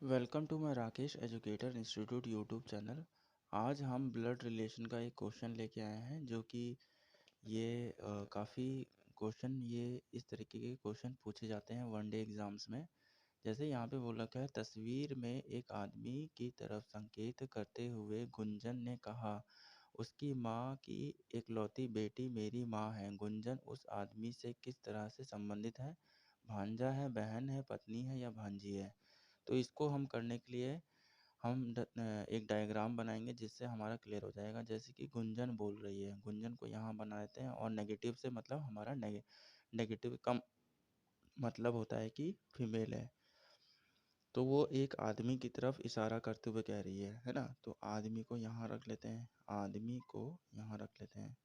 Welcome to my Rakesh educator institute YouTube channel. आज हम blood relation का एक क्वेश्चन लेके आए हैं जो कि ये काफ़ी क्वेश्चन ये इस तरीके के क्वेश्चन पूछे जाते हैं वनडे एग्ज़ाम्स में। जैसे यहाँ पे बोल रखा है, तस्वीर में एक आदमी की तरफ संकेत करते हुए गुंजन ने कहा, उसकी माँ की इकलौती बेटी मेरी माँ है। गुंजन उस आदमी से किस तरह से संबंधित है? भांजा है, बहन है, पत्नी है या भांजी है? तो इसको हम करने के लिए हम एक डायग्राम बनाएंगे जिससे हमारा क्लियर हो जाएगा। जैसे कि गुंजन बोल रही है, गुंजन को यहाँ बना देते हैं और नेगेटिव से मतलब हमारा नेगेटिव का मतलब होता है कि फीमेल है। तो वो एक आदमी की तरफ इशारा करते हुए कह रही है ना। तो आदमी को यहाँ रख लेते हैं, आदमी को यहाँ रख लेते हैं।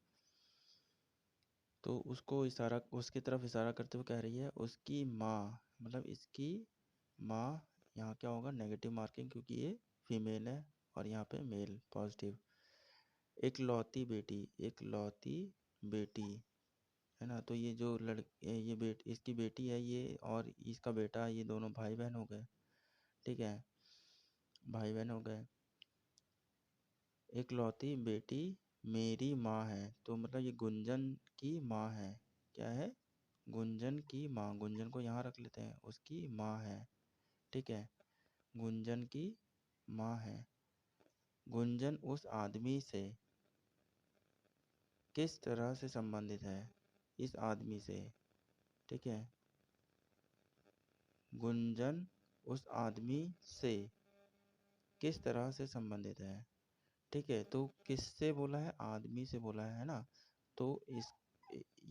तो उसको इशारा, उसकी तरफ इशारा करते हुए कह रही है उसकी माँ, मतलब इसकी माँ। यहाँ क्या होगा? नेगेटिव मार्किंग, क्योंकि ये फीमेल है और यहाँ पे मेल पॉजिटिव। इकलौती बेटी, इकलौती बेटी है ना। तो ये जो ये इसकी बेटी है ये, और इसका बेटा, ये दोनों भाई बहन हो गए। ठीक है, भाई बहन हो गए। इकलौती बेटी मेरी माँ है, तो मतलब ये गुंजन की माँ है। क्या है? गुंजन की माँ। गुंजन को यहाँ रख लेते हैं, उसकी माँ है। ठीक है, गुंजन की माँ है। गुंजन उस आदमी से किस तरह से संबंधित है? इस आदमी से। ठीक है, गुंजन उस आदमी से किस तरह से संबंधित है? ठीक है, तो किससे बोला है? आदमी से बोला है ना। तो इस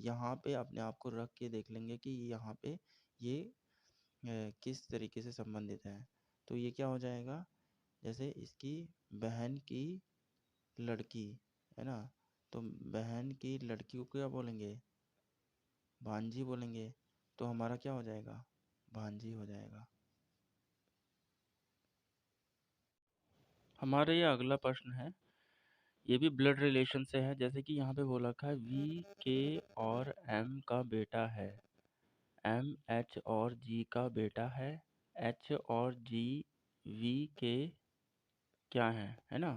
यहाँ पे अपने आप को रख के देख लेंगे कि यहाँ पे ये किस तरीके से संबंधित है। तो ये क्या हो जाएगा? जैसे इसकी बहन की लड़की है ना, तो बहन की लड़की को क्या बोलेंगे? भांजी बोलेंगे। तो हमारा क्या हो जाएगा? भांजी हो जाएगा। हमारा ये अगला प्रश्न है, ये भी ब्लड रिलेशन से है। जैसे कि यहाँ पे बोला रखा है, वी के और एम का बेटा है। एम एच और जी का बेटा है। एच और जी वी के क्या है ना।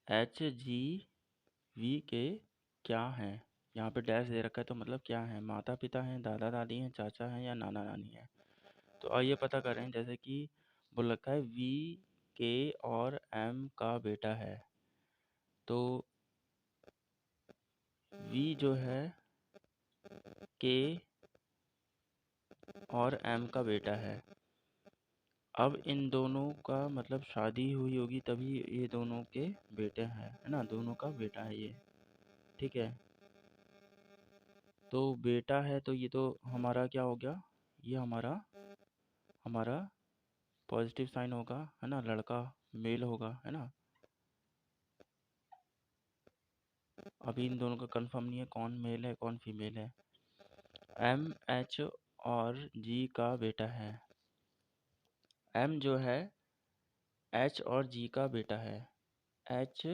एच जी वी के क्या है? यहाँ पे डैश दे रखा है, तो मतलब क्या है? माता पिता हैं, दादा दादी हैं, चाचा हैं या नाना नानी है? तो आइए पता करें। जैसे कि बोल रखा है वी के और एम का बेटा है, तो वी जो है के और एम का बेटा है। अब इन दोनों का मतलब शादी हुई होगी तभी ये दोनों के बेटे हैं, है ना। दोनों का बेटा है ये। ठीक है, तो बेटा है तो ये तो हमारा क्या हो गया? ये हमारा हमारा पॉजिटिव साइन होगा, है ना। लड़का मेल होगा, है ना। अभी इन दोनों का कंफर्म नहीं है कौन मेल है कौन फीमेल है। एम एच और जी का बेटा है। एम जो है एच और जी का बेटा है। एच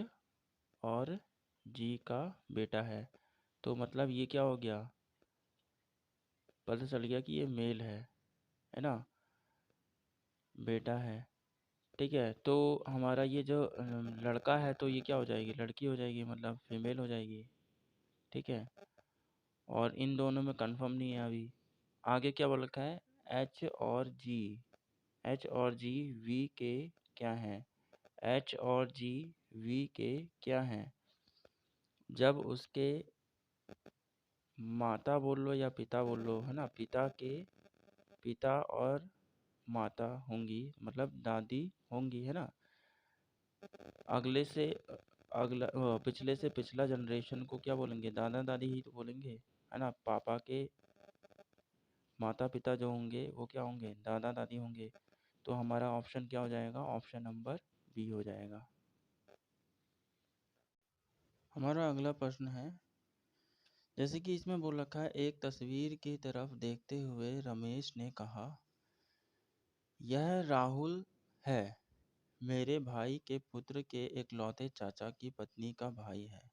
और जी का बेटा है, तो मतलब ये क्या हो गया? पता चल गया कि ये मेल है ना, बेटा है। ठीक है, तो हमारा ये जो लड़का है, तो ये क्या हो जाएगी? लड़की हो जाएगी, मतलब फीमेल हो जाएगी। ठीक है, और इन दोनों में कंफर्म नहीं है अभी। आगे क्या बोल रखा है? एच और जी। एच और जी वी के क्या हैं? एच और जी वी के क्या हैं? जब उसके माता बोल लो या पिता बोल लो, है ना, पिता के पिता और माता होंगी, मतलब दादी होंगी, है ना। अगले से पिछले से पिछला जनरेशन को क्या बोलेंगे? दादा दादी ही तो बोलेंगे, है ना। पापा के माता पिता जो होंगे वो क्या होंगे? दादा दादी होंगे। तो हमारा ऑप्शन क्या हो जाएगा? ऑप्शन नंबर बी हो जाएगा। हमारा अगला प्रश्न है, जैसे कि इसमें बोल रखा है, एक तस्वीर की तरफ देखते हुए रमेश ने कहा, यह राहुल है, मेरे भाई के पुत्र के इकलौते चाचा की पत्नी का भाई है।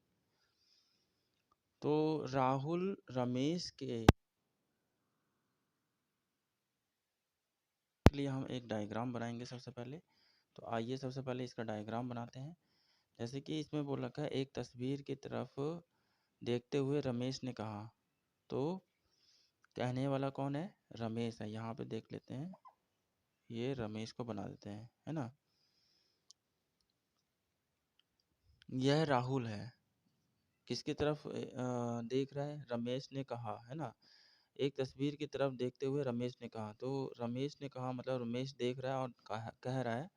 तो राहुल रमेश के के लिए हम एक डायग्राम बनाएंगे सबसे पहले। तो आइए सबसे पहले इसका डायग्राम बनाते हैं। जैसे कि इसमें बोल रखा है, एक तस्वीर की तरफ देखते हुए रमेश ने कहा। तो कहने वाला कौन है? रमेश है। यहाँ पे देख लेते हैं, ये रमेश को बना देते हैं, है ना। यह राहुल है। किसकी तरफ देख रहा है? रमेश ने कहा, है ना। एक तस्वीर की तरफ देखते हुए रमेश ने कहा। तो रमेश ने कहा मतलब रमेश देख रहा है और कह रहा है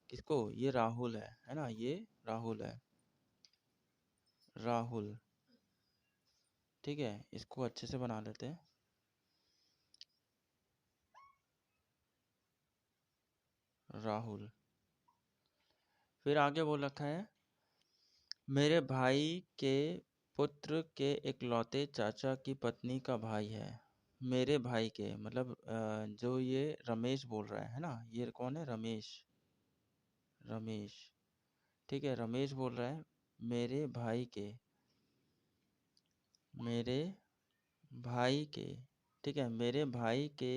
किसको? ये राहुल है ना। ये राहुल है, राहुल। ठीक है, इसको अच्छे से बना लेते हैं। राहुल। फिर आगे बोल रखा है, मेरे भाई के पुत्र के इकलौते चाचा की पत्नी का भाई है। मेरे भाई के मतलब जो ये रमेश बोल रहा है ना, ये कौन है? रमेश। रमेश, ठीक है, रमेश बोल रहा है मेरे भाई के, मेरे भाई के, ठीक है, मेरे भाई के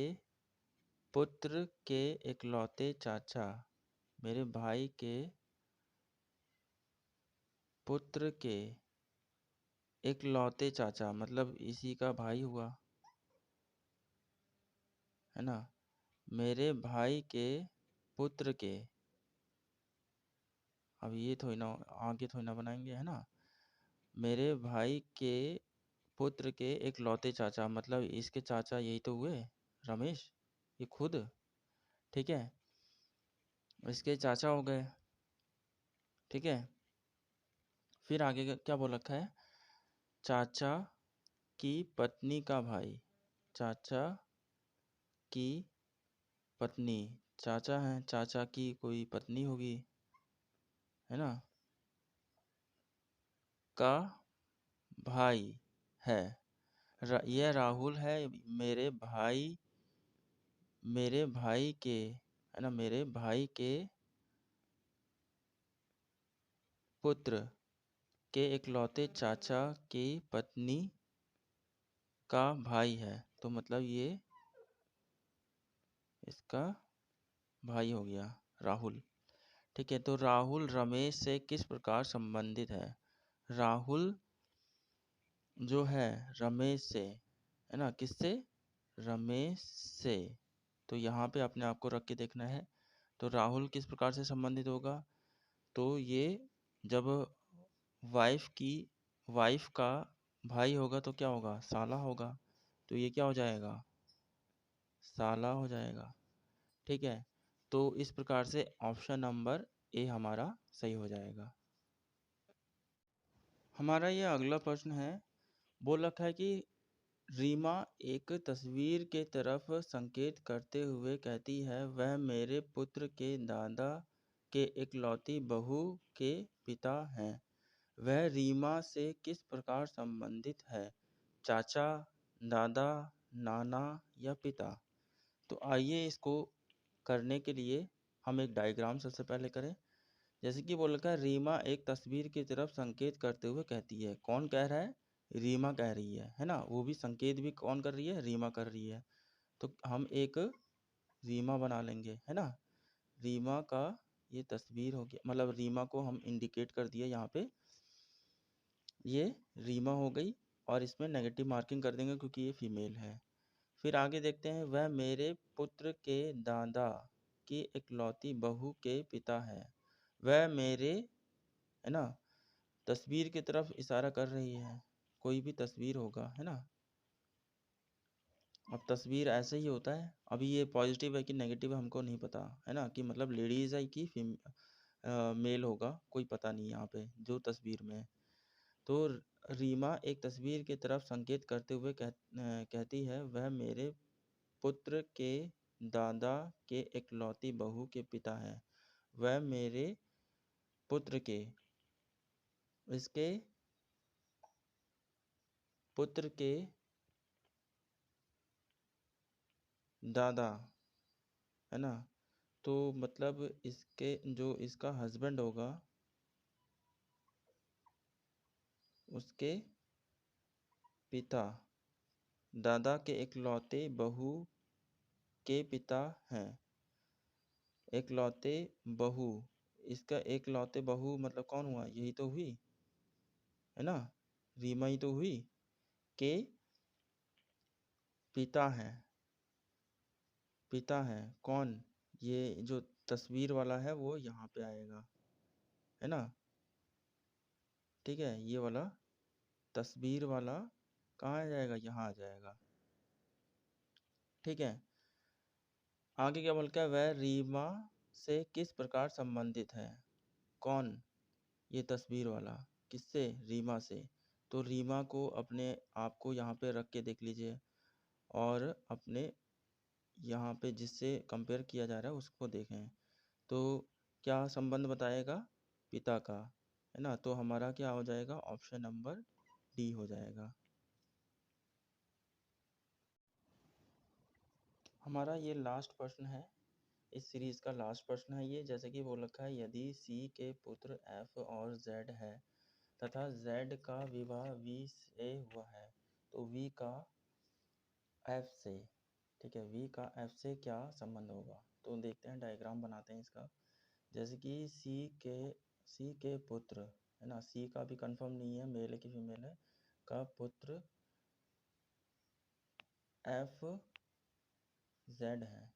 पुत्र के इकलौते चाचा, मेरे भाई के पुत्र के इकलौते चाचा मतलब इसी का भाई हुआ, है ना। मेरे भाई के पुत्र के, अब ये थोड़ी ना आगे थोड़ी ना बनाएंगे, है ना। मेरे भाई के पुत्र के इकलौते चाचा मतलब इसके चाचा यही तो हुए, रमेश, ये खुद। ठीक है, इसके चाचा हो गए। ठीक है, फिर आगे क्या बोल रखा है? चाचा की पत्नी का भाई, चाचा की पत्नी, चाचा है, चाचा की कोई पत्नी होगी, है ना, का भाई है। यह राहुल है, मेरे भाई के, है ना, मेरे भाई के पुत्र के इकलौते चाचा की पत्नी का भाई है। तो मतलब ये इसका भाई हो गया, राहुल। ठीक है, तो राहुल रमेश से किस प्रकार संबंधित है? राहुल जो है रमेश से, है ना, किससे? रमेश से। तो यहाँ पे अपने आप को रख के देखना है। तो राहुल किस प्रकार से संबंधित होगा? तो ये जब वाइफ का भाई होगा तो क्या होगा? साला होगा। तो ये क्या हो जाएगा? साला हो जाएगा। ठीक है, तो इस प्रकार से ऑप्शन नंबर ए हमारा सही हो जाएगा। हमारा ये अगला प्रश्न है, बोल रखा है कि रीमा एक तस्वीर के तरफ संकेत करते हुए कहती है, वह मेरे पुत्र के दादा के इकलौती बहू के पिता हैं। वह रीमा से किस प्रकार संबंधित है? चाचा, दादा, नाना या पिता? तो आइए इसको करने के लिए हम एक डायग्राम सबसे पहले करें। जैसे कि बोल रखा है, रीमा एक तस्वीर की तरफ संकेत करते हुए कहती है। कौन कह रहा है? रीमा कह रही है ना। वो भी संकेत भी कौन कर रही है? रीमा कर रही है। तो हम एक रीमा बना लेंगे, है ना। रीमा का ये तस्वीर हो गया, मतलब रीमा को हम इंडिकेट कर दिया यहाँ पे, ये रीमा हो गई। और इसमें नेगेटिव मार्किंग कर देंगे क्योंकि ये फीमेल है। फिर आगे देखते हैं, वह मेरे पुत्र के दादा की इकलौती बहू के पिता है। वह मेरे, है ना, तस्वीर की तरफ इशारा कर रही है। कोई भी तस्वीर होगा, है ना। अब तस्वीर ऐसे ही होता है। अभी ये पॉजिटिव है कि नेगेटिव हमको नहीं पता, है ना, कि मतलब लेडीज है कि मेल होगा, कोई पता नहीं यहाँ पे जो तस्वीर में है। तो रीमा एक तस्वीर की तरफ संकेत करते हुए कहती है, वह मेरे पुत्र के दादा के इकलौती बहू के पिता है। वह मेरे पुत्र के, इसके पुत्र के दादा, है ना। तो मतलब इसके जो इसका हस्बैंड होगा उसके पिता, दादा के इकलौते बहू के पिता हैं। एकलौते बहू, इसका एकलौते बहू मतलब कौन हुआ? यही तो हुई है ना, रीमा ही तो हुई। के पिता है, पिता है कौन? ये जो तस्वीर वाला है वो यहाँ पे आएगा, है ना। ठीक है, ये वाला तस्वीर वाला कहाँ आ जाएगा? यहाँ आ जाएगा। ठीक है, आगे क्या बोल के वह रीमा से किस प्रकार संबंधित है? कौन? ये तस्वीर वाला किससे? रीमा से। तो रीमा को अपने आप को यहाँ पे रख के देख लीजिए और अपने यहाँ पे जिससे कंपेयर किया जा रहा है उसको देखें, तो क्या संबंध बताएगा? पिता का, है ना। तो हमारा क्या हो जाएगा? ऑप्शन नंबर डी हो जाएगा। हमारा ये लास्ट प्रश्न है, इस सीरीज का लास्ट प्रश्न है ये। जैसे कि बोल रखा है, यदि सी के पुत्र एफ और जेड है तथा जेड का विवाह वी से हुआ है तो वी का एफ से, ठीक है, वी का एफ से क्या संबंध होगा? तो देखते हैं, डायग्राम बनाते हैं इसका। जैसे कि सी के पुत्र, है ना, सी का भी कंफर्म नहीं है मेल है कि फीमेल है, का पुत्र एफ जेड है,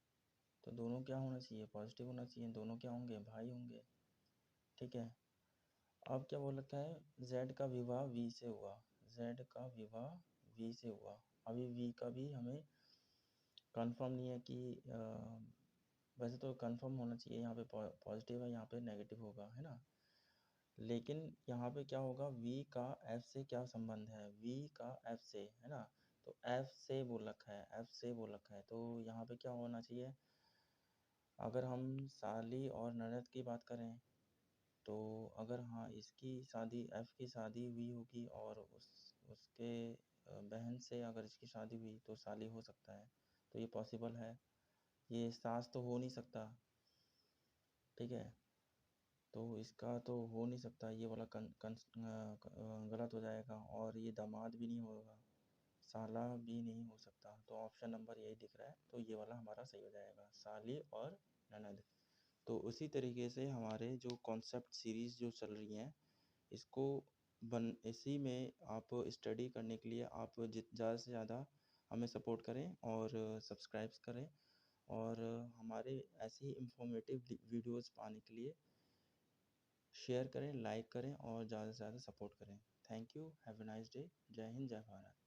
तो दोनों क्या होना चाहिए? पॉजिटिव होना चाहिए। दोनों क्या होंगे? भाई होंगे। ठीक है, अब क्या बोल रखा है? जेड का विवाह वी से हुआ, जेड का विवाह वी से हुआ। अभी वी का भी हमें कंफर्म नहीं है कि वैसे तो कंफर्म होना चाहिए, यहाँ पे पॉजिटिव है, यहाँ पे नेगेटिव होगा, है ना। लेकिन यहाँ पे क्या होगा? v का f से क्या संबंध है? v का f से, है ना, तो f से बोल रखा है, f से बोल रखा है, तो यहाँ पे क्या होना चाहिए? अगर हम साली और ननद की बात करें तो अगर हाँ इसकी शादी, f की शादी हुई होगी और उसके बहन से अगर इसकी शादी हुई तो साली हो सकता है, तो ये पॉसिबल है। ये सास तो हो नहीं सकता, ठीक है, तो इसका तो हो नहीं सकता, ये वाला गलत हो जाएगा। और ये दामाद भी नहीं होगा, साला भी नहीं हो सकता, तो ऑप्शन नंबर यही दिख रहा है, तो ये वाला हमारा सही हो जाएगा, साली और ननद। तो उसी तरीके से हमारे जो कॉन्सेप्ट सीरीज़ जो चल रही हैं, इसको इसी में आप स्टडी करने के लिए आप ज़्यादा से ज़्यादा हमें सपोर्ट करें और सब्सक्राइब करें, और हमारे ऐसे ही इंफॉर्मेटिव वीडियोस पाने के लिए शेयर करें, लाइक करें और ज़्यादा से ज़्यादा सपोर्ट करें। Thank you, have a nice day. जय हिंद, जय भारत।